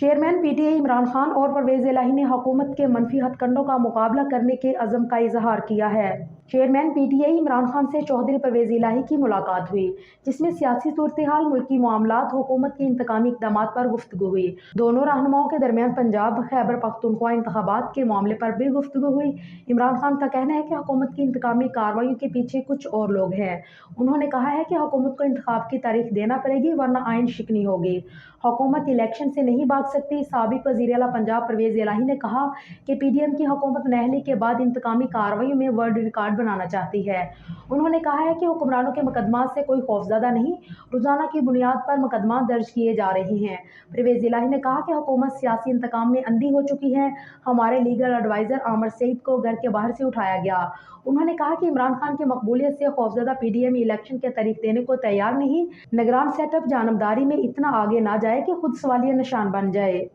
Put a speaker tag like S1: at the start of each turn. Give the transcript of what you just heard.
S1: Chairman P T I Imran Khan اور پرویز الہی نے حکومت کے منفی ہتھ کنڈوں کا مقابلہ کرنے کے عزم کا اظہار کیا ہے۔ Chairman P T I Imran Khan سے چودھری پرویز الہی کی ملاقات ہوئی، جس میں سیاسی صورتحال، ملکی معاملات، حکومت کے انتقامی اقدامات پر گفتگو ہوئی۔ دونوں رہنماؤں کے درمیان پنجاب خیبر پختونخوا انتخابات کے معاملے پر بھی گفتگو ہوئی۔ عمران خان کا کہنا ہے کہ حکومت کی انتقامی کارروائیوں کے پیچھے کچھ اور لوگ ہیں۔ انہوں نے کہا ہے کہ حکومت کو انتخاب کی تاریخ دینا پڑے گی ورنہ آئین شکنی ہوگی۔ حکومت الیکشن سے نہیں بھاگ سکتی۔ سابق وزیر اعلیٰ پنجاب پرویز الہی نے کہا کہ پی ڈی ایم کی حکومت نااہلی کے بعد انتقامی کارروائیوں میں ورلڈ ریکارڈ بنانا چاہتی ہے۔ انہوں نے کہا ہے کہ حکمرانوں کے مقدمات سے کوئی خوفزدہ نہیں، روزانہ کی بنیاد پر مقدمات درج کیے جا رہے ہیں۔ پرویز الہی نے کہا کہ حکومت سیاسی انتقام میں اندھی ہو چکی ہے۔ ہمارے لیگل ایڈوائزر عامر سعید کو گھر کے باہر سے اٹھایا گیا۔ انہوں نے کہا کہ عمران خان کی مقبولیت سے خوفزدہ پی ڈی ایم الیکشن کی تاریخ دینے کو تیار نہیں۔ نگران سیٹ اپ جانبداری میں اتنا آگے نہ جائے کہ خود سوالیہ نشان بن جائے۔